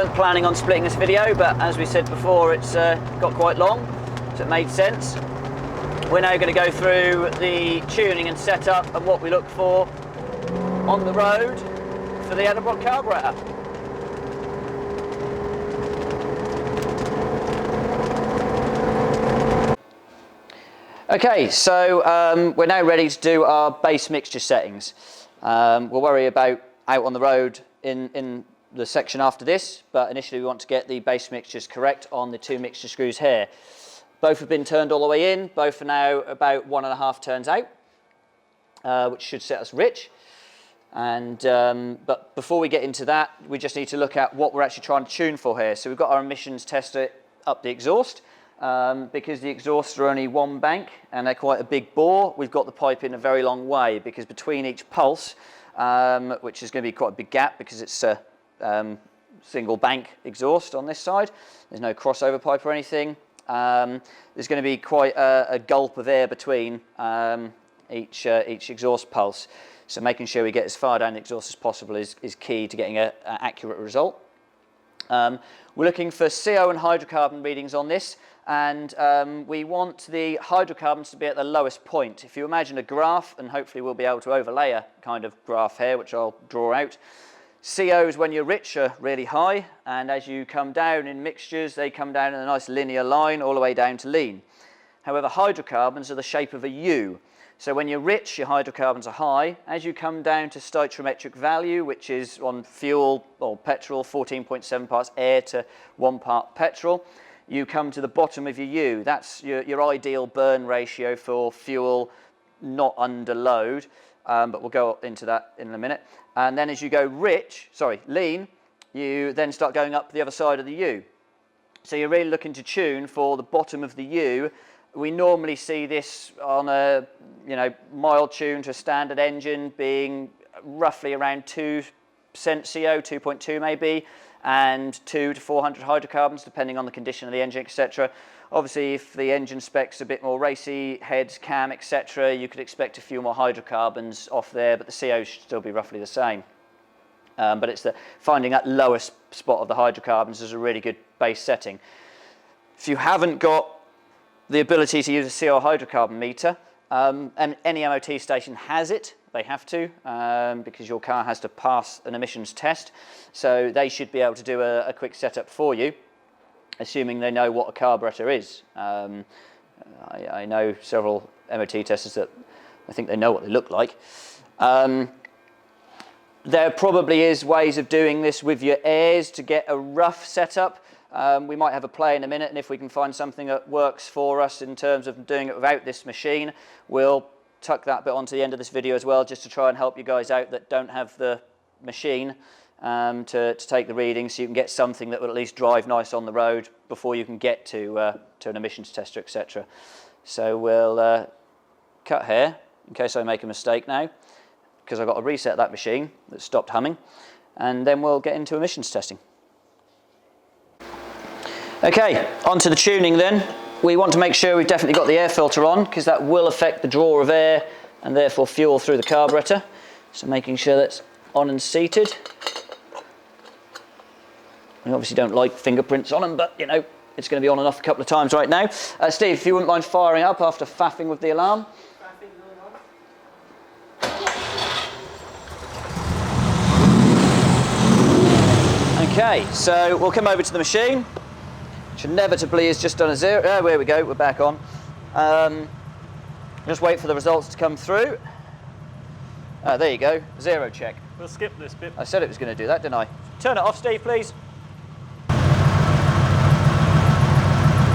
weren't planning on splitting this video, but as we said before, it's got quite long, so it made sense. We're now going to go through the tuning and setup and what we look for on the road for the Edelbrock carburetor. Okay, so we're now ready to do our base mixture settings. We'll worry about out on the road in the section after this, but initially we want to get the base mixtures correct on the two mixture screws here. Both have been turned all the way in, both are now about 1.5 turns out, which should set us rich. And but before we get into that, we just need to look at what we're actually trying to tune for here. So we've got our emissions tester up the exhaust. Because the exhausts are only one bank and they're quite a big bore, we've got the pipe in a very long way, because between each pulse, which is going to be quite a big gap because it's a single bank exhaust on this side, there's no crossover pipe or anything, there's going to be quite a gulp of air between each exhaust pulse. So making sure we get as far down the exhaust as possible is key to getting an accurate result. We're looking for CO and hydrocarbon readings on this, and we want the hydrocarbons to be at the lowest point. If you imagine a graph, and hopefully we'll be able to overlay a kind of graph here, which I'll draw out. COs when you're rich are really high, and as you come down in mixtures, they come down in a nice linear line all the way down to lean. However, hydrocarbons are the shape of a U. So when you're rich, your hydrocarbons are high. As you come down to stoichiometric value, which is on fuel or petrol, 14.7 parts air to 1 part petrol, you come to the bottom of your U. That's your ideal burn ratio for fuel not under load, but we'll go into that in a minute. And then as you go lean, you then start going up the other side of the U. So you're really looking to tune for the bottom of the U. We normally see this on a mild tune to a standard engine being roughly around 2% CO, 2.2 maybe, and 200 to 400 hydrocarbons depending on the condition of the engine, etc. Obviously, if the engine spec's a bit more racy, heads, cam, etc., you could expect a few more hydrocarbons off there, but the CO should still be roughly the same. But it's finding that lowest spot of the hydrocarbons is a really good base setting. If you haven't got the ability to use a CO hydrocarbon meter, and any MOT station has it, they have to, because your car has to pass an emissions test, so they should be able to do a quick setup for you, assuming they know what a carburettor is. I know several MOT testers that I think they know what they look like. There probably is ways of doing this with your airs to get a rough setup. We might have a play in a minute, and if we can find something that works for us in terms of doing it without this machine, we'll tuck that bit onto the end of this video as well, just to try and help you guys out that don't have the machine to take the readings, so you can get something that will at least drive nice on the road before you can get to an emissions tester, etc. So we'll cut here in case I make a mistake now, because I've got to reset that machine that stopped humming, and then we'll get into emissions testing. Okay, onto the tuning then. We want to make sure we've definitely got the air filter on, because that will affect the draw of air and therefore fuel through the carburetor. So making sure that's on and seated. We obviously don't like fingerprints on them, but it's going to be on and off a couple of times right now. Steve, if you wouldn't mind firing up after faffing with the alarm. Okay, so we'll come over to the machine, which inevitably is just done a zero. Oh, there we go, we're back on. Just wait for the results to come through. There you go, zero check. We'll skip this bit. I said it was going to do that, didn't I? Turn it off, Steve, please.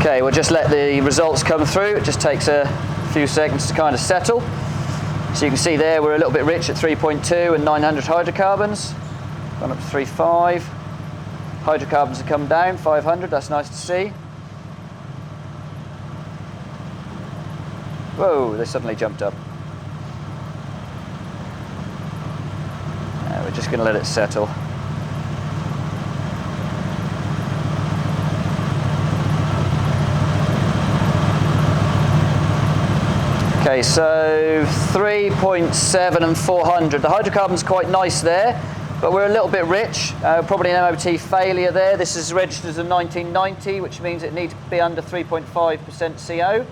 Okay, we'll just let the results come through. It just takes a few seconds to kind of settle. So you can see there we're a little bit rich at 3.2 and 900 hydrocarbons. Gone up to 3.5. Hydrocarbons have come down, 500, that's nice to see. Whoa, they suddenly jumped up. We're just going to let it settle. Okay, so 3.7 and 400. The hydrocarbon's quite nice there. but we're a little bit rich. Probably an MOT failure there. This is registered as a 1990, which means it needs to be under 3.5% CO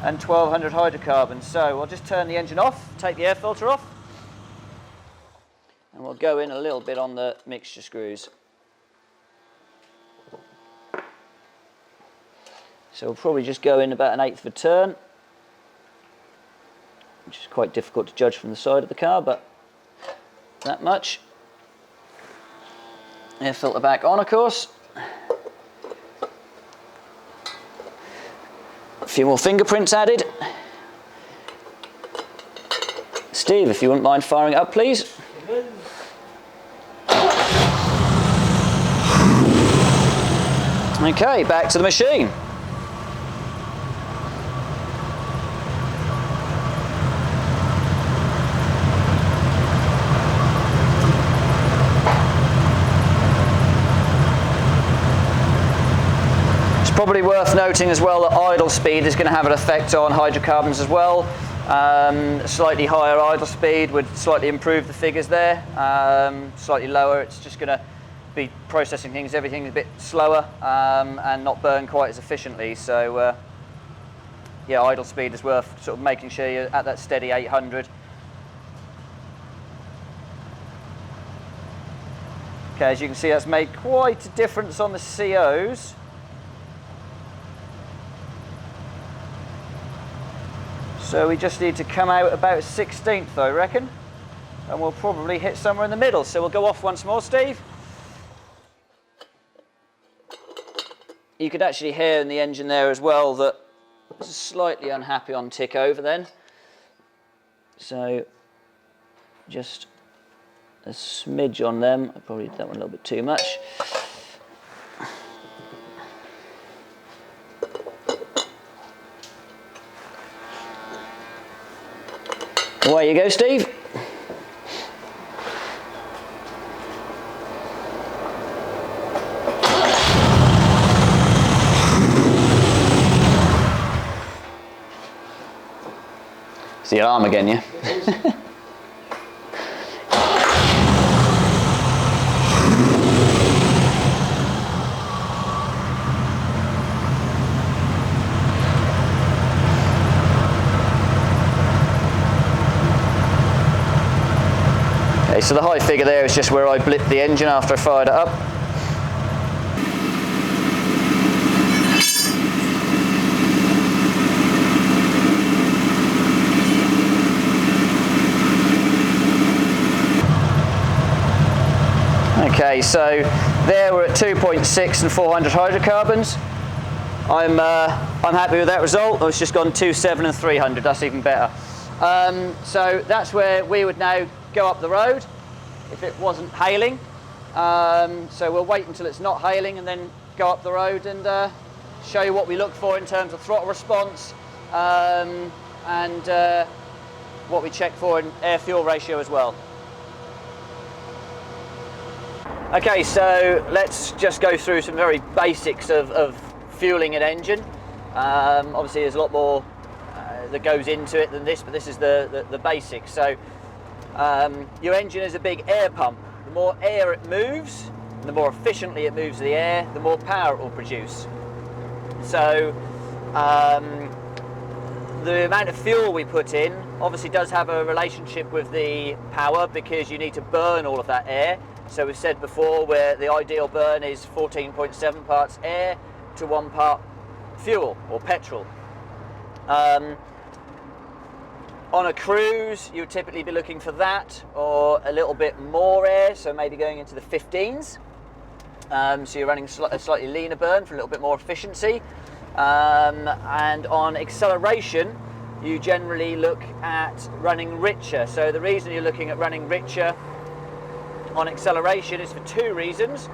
and 1200 hydrocarbons. So I'll just turn the engine off, take the air filter off, and we'll go in a little bit on the mixture screws. So we'll probably just go in about 1/8 of a turn, which is quite difficult to judge from the side of the car, but that much. Air filter back on, of course. A few more fingerprints added. Steve, if you wouldn't mind firing it up, please. Okay, back to the machine. Probably worth noting as well that idle speed is going to have an effect on hydrocarbons as well. Slightly higher idle speed would slightly improve the figures there. Slightly lower, it's just going to be processing things, everything a bit slower and not burn quite as efficiently. So yeah, idle speed is worth sort of making sure you're at that steady 800. Okay, as you can see, that's made quite a difference on the COs. So we just need to come out about 1/16th, I reckon, and we'll probably hit somewhere in the middle. So we'll go off once more, Steve. You could actually hear in the engine there as well that it's slightly unhappy on tick over then. So just a smidge on them. I probably did that one a little bit too much. Away you go, Steve. It's the alarm again, yeah? So the high figure there is just where I blipped the engine after I fired it up. Okay, so there we're at 2.6 and 400 hydrocarbons. I'm happy with that result. It's just gone 2.7 and 300. That's even better. So that's where we would now go up the road if it wasn't hailing. So we'll wait until it's not hailing and then go up the road and show you what we look for in terms of throttle response and what we check for in air-fuel ratio as well. Okay, so let's just go through some very basics of fueling an engine. Obviously there's a lot more that goes into it than this, but this is the basics. So your engine is a big air pump. The more air it moves, the more efficiently it moves the air, the more power it will produce. So the amount of fuel we put in obviously does have a relationship with the power, because you need to burn all of that air. So we've said before where the ideal burn is 14.7 parts air to 1 part fuel or petrol. On a cruise, you would typically be looking for that or a little bit more air, so maybe going into the 15s. So you're running a slightly leaner burn for a little bit more efficiency. And on acceleration, you generally look at running richer. So the reason you're looking at running richer on acceleration is for 2 reasons.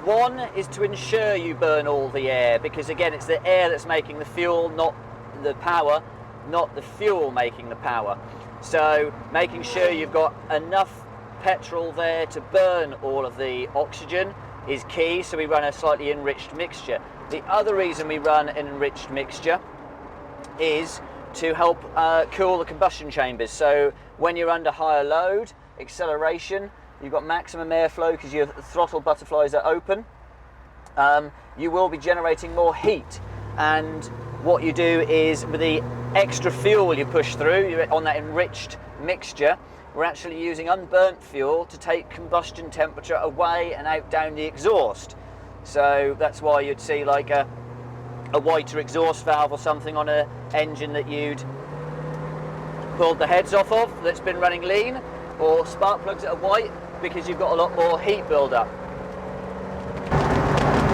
One is to ensure you burn all the air, because again, it's the air that's making the fuel, not the power, not the fuel making the power. So making sure you've got enough petrol there to burn all of the oxygen is key, so we run a slightly enriched mixture. The other reason we run an enriched mixture is to help cool the combustion chambers. So when you're under higher load, acceleration, you've got maximum airflow because your throttle butterflies are open. You will be generating more heat, and what you do is with the extra fuel you push through on that enriched mixture, we're actually using unburnt fuel to take combustion temperature away and out down the exhaust. So that's why you'd see like a whiter exhaust valve or something on an engine that you'd pulled the heads off of that's been running lean, or spark plugs that are white, because you've got a lot more heat build-up.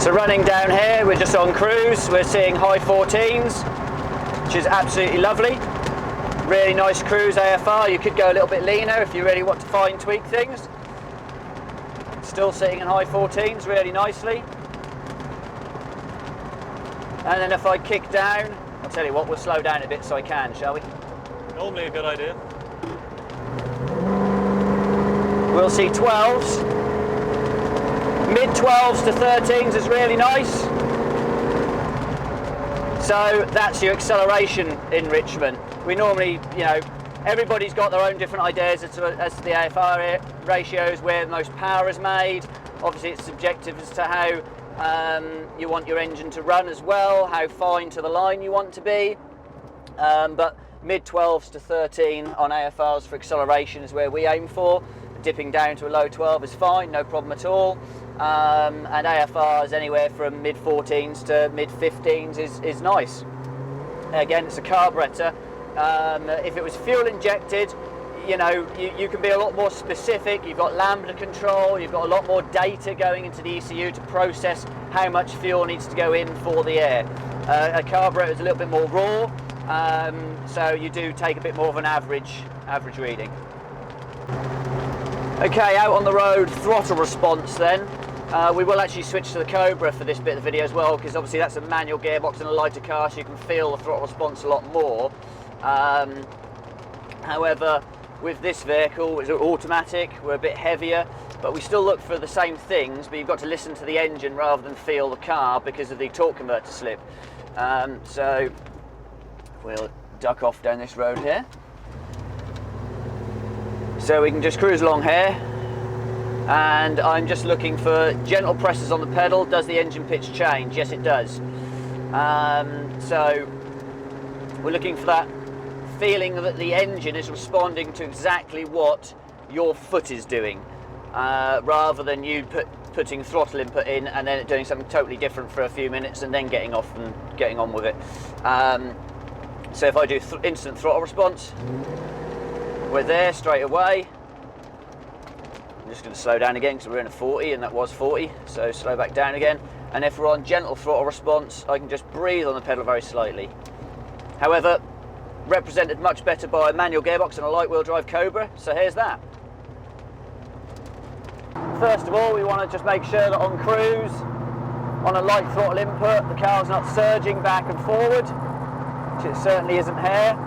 So running down here, we're just on cruise, we're seeing high 14s, which is absolutely lovely. Really nice cruise AFR. You could go a little bit leaner if you really want to fine tweak things. Still sitting in high 14s really nicely. And then if I kick down, I'll tell you what, we'll slow down a bit so I can, shall we? Normally a good idea. We'll see 12s. Mid 12s to 13s is really nice. So that's your acceleration enrichment. We normally, you know, everybody's got their own different ideas as to the AFR ratios, where the most power is made. Obviously it's subjective as to how you want your engine to run as well, how fine to the line you want to be. But mid 12s to 13 on AFRs for acceleration is where we aim for. Dipping down to a low 12 is fine, no problem at all. And AFRs anywhere from mid 14s to mid 15s is nice. Again, it's a carburettor. If it was fuel injected, you know, you can be a lot more specific. You've got lambda control, you've got a lot more data going into the ECU to process how much fuel needs to go in for the air. A carburettor is a little bit more raw, so you do take a bit more of an average reading. Okay, out on the road, throttle response then. We will actually switch to the Cobra for this bit of the video as well, because obviously that's a manual gearbox in a lighter car, so you can feel the throttle response a lot more. However, with this vehicle, it's automatic, we're a bit heavier, but we still look for the same things, but you've got to listen to the engine rather than feel the car because of the torque converter slip. So we'll duck off down this road here. So we can just cruise along here, and I'm just looking for gentle presses on the pedal. Does the engine pitch change? Yes, it does. So we're looking for that feeling that the engine is responding to exactly what your foot is doing, rather than you putting throttle input in and then it doing something totally different for a few minutes and then getting off and getting on with it. So if I do instant throttle response, we're there straight away. I'm just going to slow down again because we're in a 40 and that was 40, so slow back down again. And if we're on gentle throttle response, I can just breathe on the pedal very slightly. However, represented much better by a manual gearbox and a light wheel drive Cobra, so here's that. First of all, we want to just make sure that on cruise, on a light throttle input, the car's not surging back and forward, which it certainly isn't here.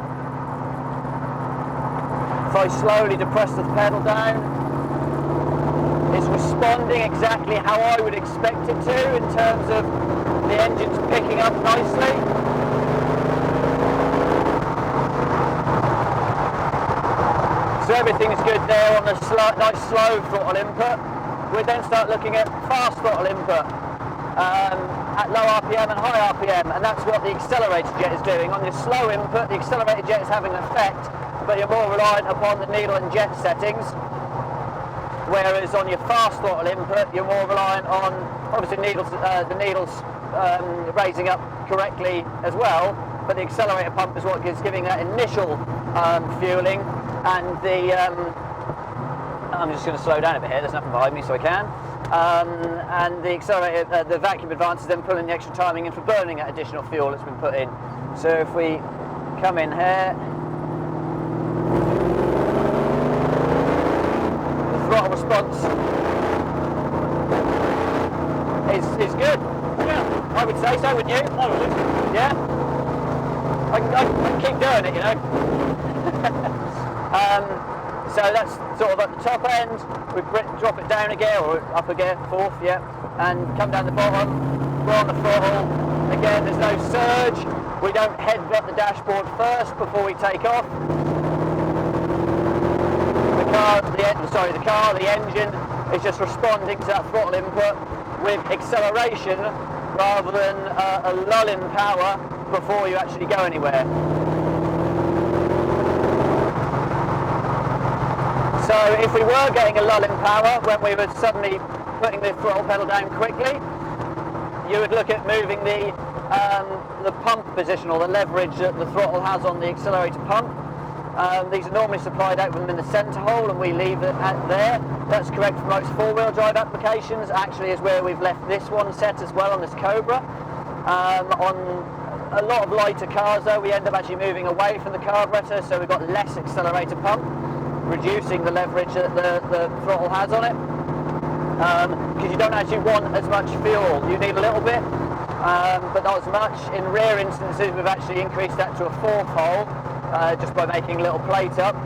If I slowly depress the pedal down, it's responding exactly how I would expect it to in terms of the engine's picking up nicely. So everything's good there on the nice slow throttle input. We then start looking at fast throttle input at low RPM and high RPM, and that's what the accelerator jet is doing. On your slow input, the accelerator jet is having an effect, but you're more reliant upon the needle and jet settings, whereas on your fast throttle input you're more reliant on obviously the needles raising up correctly as well, but the accelerator pump is what is giving that initial fueling, and the I'm just going to slow down a bit here, there's nothing behind me so I can, and the accelerator, the vacuum advance is then pulling the extra timing in for burning that additional fuel that's been put in. So if we come in here, throttle response is good. Yeah, I would say so, wouldn't you? I would. Yeah. I can keep doing it, you know. So that's sort of at the top end. We drop it down a gear or up a gear, fourth, yeah, and come down the bottom. We're on the throttle. Again, there's no surge. We don't headbutt the dashboard first before we take off. The the engine is just responding to that throttle input with acceleration rather than a lull in power before you actually go anywhere. So if we were getting a lull in power when we were suddenly putting the throttle pedal down quickly, you would look at moving the pump position, or the leverage that the throttle has on the accelerator pump. These are normally supplied out with them in the centre hole, and we leave it at there. That's correct for most four-wheel drive applications. Actually is where we've left this one set as well on this Cobra. On a lot of lighter cars though, we end up actually moving away from the carburettor, so we've got less accelerator pump, reducing the leverage that the throttle has on it. Because you don't actually want as much fuel. You need a little bit, but not as much. In rare instances, we've actually increased that to a fourth hole, just by making a little plate up.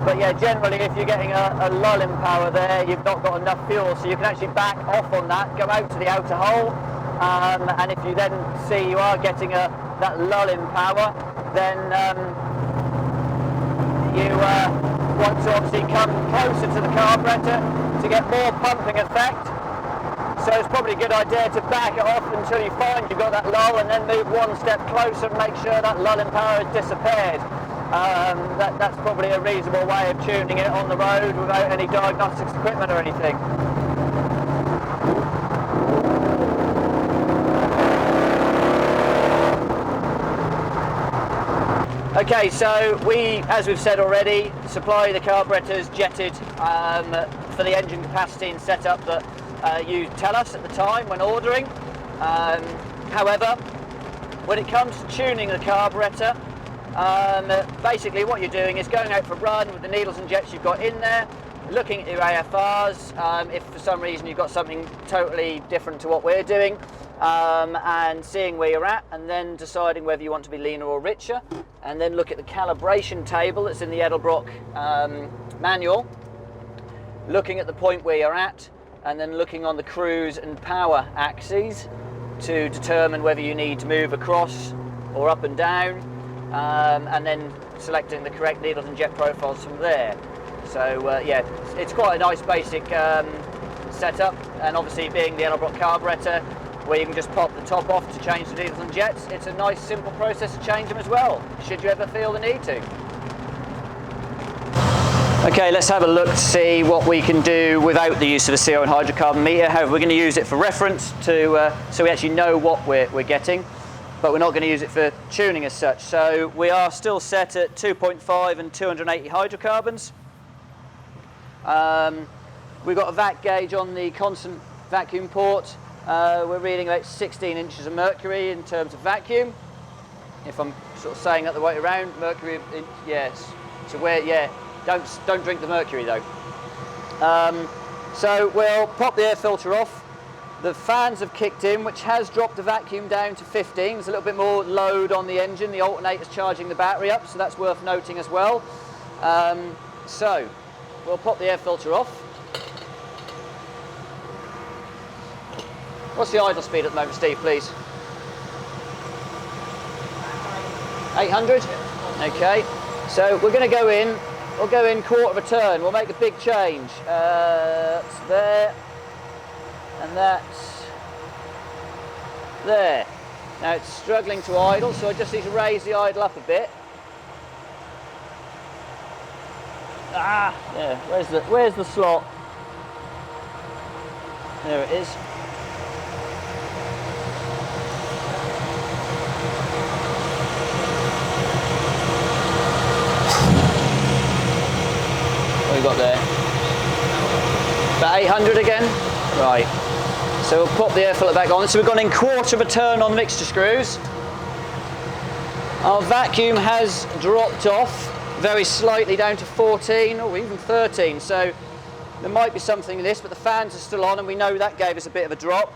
But yeah, generally if you're getting a lull in power there, you've not got enough fuel, so you can actually back off on that, go out to the outer hole, and if you then see you are getting that lull in power, then you want to obviously come closer to the carburettor to get more pumping effect. So it's probably a good idea to back it off until you find you've got that lull, and then move one step closer and make sure that lull in power has disappeared. That's probably a reasonable way of tuning it on the road without any diagnostics equipment or anything. Okay, so we, as we've said already, supply the carburettors jetted for the engine capacity and setup that you tell us at the time when ordering. However, when it comes to tuning the carburettor, basically what you're doing is going out for a run with the needles and jets you've got in there, looking at your AFRs, if for some reason you've got something totally different to what we're doing, and seeing where you're at, and then deciding whether you want to be leaner or richer, and then look at the calibration table that's in the Edelbrock manual, looking at the point where you're at, and then looking on the cruise and power axes to determine whether you need to move across or up and down, and then selecting the correct needles and jet profiles from there. So yeah, it's quite a nice basic setup, and obviously being the Edelbrock carburettor, where you can just pop the top off to change the needles and jets, it's a nice simple process to change them as well, should you ever feel the need to. Okay, let's have a look to see what we can do without the use of a CO and hydrocarbon meter. However, we're going to use it for reference to so we actually know what we're getting, but we're not going to use it for tuning as such. So we are still set at 2.5 and 280 hydrocarbons. We've got a vac gauge on the constant vacuum port. We're reading about 16 inches of mercury in terms of vacuum. If I'm sort of saying that the way around, mercury, yes. So don't drink the mercury though. So we'll pop the air filter off. The fans have kicked in, which has dropped the vacuum down to 15. There's a little bit more load on the engine. The alternator's charging the battery up, so that's worth noting as well. So we'll pop the air filter off. What's the idle speed at the moment, Steve, please? 800? Okay. So we're going to go in. We'll go in quarter of a turn. We'll make a big change. That's there. And that's there. Now it's struggling to idle, so I just need to raise the idle up a bit. Ah, yeah. Where's the slot? There it is. What have we got there? About 800 again? Right. So we'll pop the air filter back on. So we've gone in quarter of a turn on mixture screws. Our vacuum has dropped off very slightly down to 14 or even 13. So there might be something in this, but the fans are still on and we know that gave us a bit of a drop.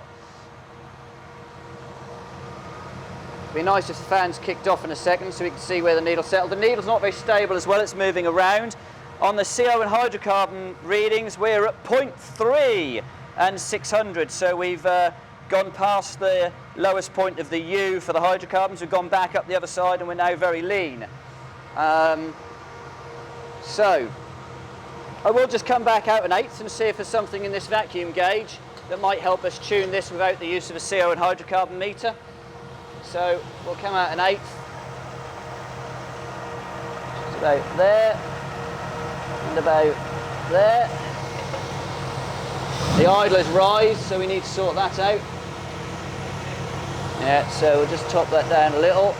It'd be nice if the fans kicked off in a second so we can see where the needle settled. The needle's not very stable as well, it's moving around. On the CO and hydrocarbon readings, we're at 0.3 and 600, so we've gone past the lowest point of the U for the hydrocarbons. We've gone back up the other side and we're now very lean. So I will just come back out an eighth and see if there's something in this vacuum gauge that might help us tune this without the use of a CO and hydrocarbon meter. So we'll come out an eighth, just about there, and about there. The idlers rise, so we need to sort that out. Yeah, so we'll just top that down a little.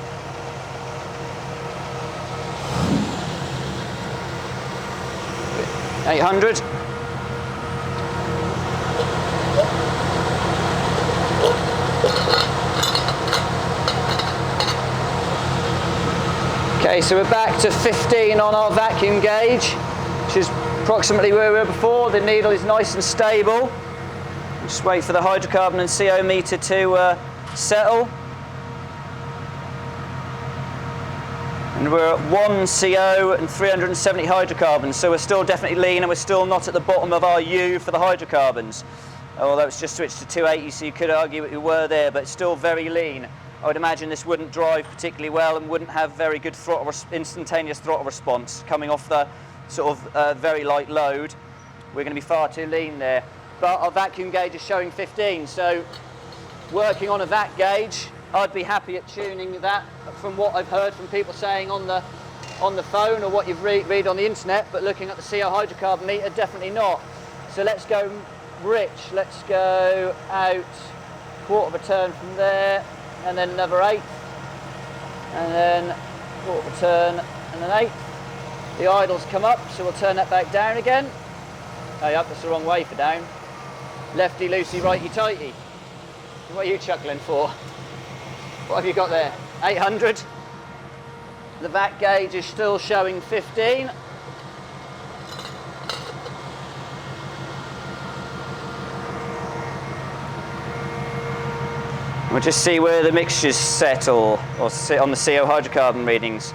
$800. Okay, so we're back to 15 on our vacuum gauge, which is approximately where we were before. The needle is nice and stable. Just wait for the hydrocarbon and CO meter to settle. And we're at 1 CO and 370 hydrocarbons, so we're still definitely lean, and we're still not at the bottom of our U for the hydrocarbons. Although it's just switched to 280, so you could argue that we were there, but it's still very lean. I would imagine this wouldn't drive particularly well and wouldn't have very good throttle instantaneous throttle response coming off the sort of very light load. We're going to be far too lean there. But our vacuum gauge is showing 15, so working on a vac gauge, I'd be happy at tuning that from what I've heard from people saying on the phone or what you've read on the internet, but looking at the CO hydrocarbon meter, definitely not. So let's go rich. Let's go out quarter of a turn from there, and then another eighth, and then quarter of a turn and an eighth. The idles come up, so we'll turn that back down again. Oh, yep, that's the wrong way for down. Lefty loosey, righty tighty. What are you chuckling for? What have you got there? 800. The vac gauge is still showing 15. We'll just see where the mixtures settle or sit on the CO hydrocarbon readings.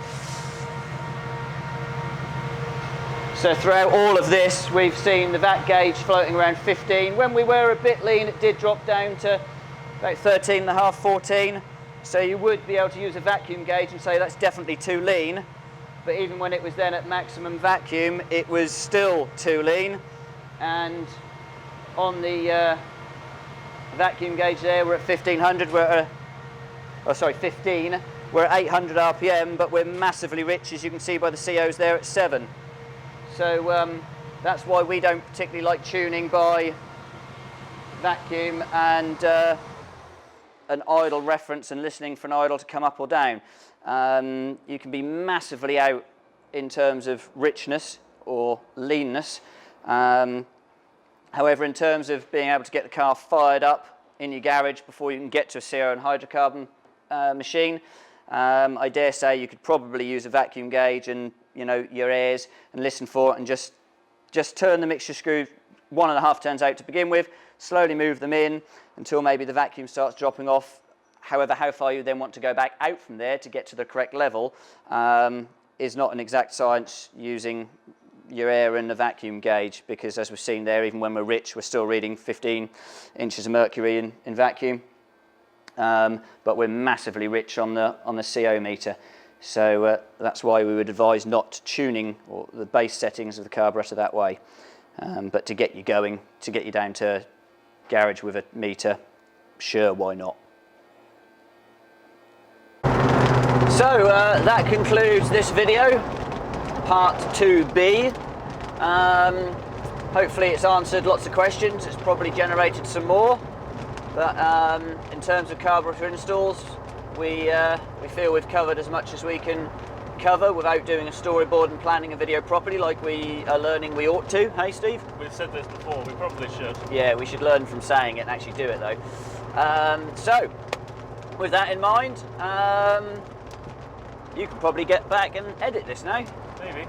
So throughout all of this, we've seen the vac gauge floating around 15. When we were a bit lean, it did drop down to about 13.5, 14. So you would be able to use a vacuum gauge and say that's definitely too lean. But even when it was then at maximum vacuum, it was still too lean. And on the vacuum gauge there, we're at 1500. We're at 15. We're at 800 RPM, but we're massively rich, as you can see by the COs there, at 7. So that's why we don't particularly like tuning by vacuum and an idle reference and listening for an idle to come up or down. You can be massively out in terms of richness or leanness. However, in terms of being able to get the car fired up in your garage before you can get to a CO and hydrocarbon machine, I dare say you could probably use a vacuum gauge and your airs and listen for it, and just turn the mixture screw 1.5 turns out to begin with, slowly move them in until maybe the vacuum starts dropping off. However, how far you then want to go back out from there to get to the correct level is not an exact science using your air and the vacuum gauge, because as we've seen there, even when we're rich, we're still reading 15 inches of mercury in vacuum. But we're massively rich on the CO meter. So that's why we would advise not tuning or the base settings of the carburettor that way. But to get you going, to get you down to garage with a meter, sure, why not? So that concludes this video, part 2B. Hopefully it's answered lots of questions. It's probably generated some more. But in terms of carburetor installs, we feel we've covered as much as we can cover without doing a storyboard and planning a video properly like we are learning we ought to. Hey, Steve? We've said this before, we probably should. Yeah, we should learn from saying it and actually do it, though. So, with that in mind, you can probably get back and edit this now. Maybe.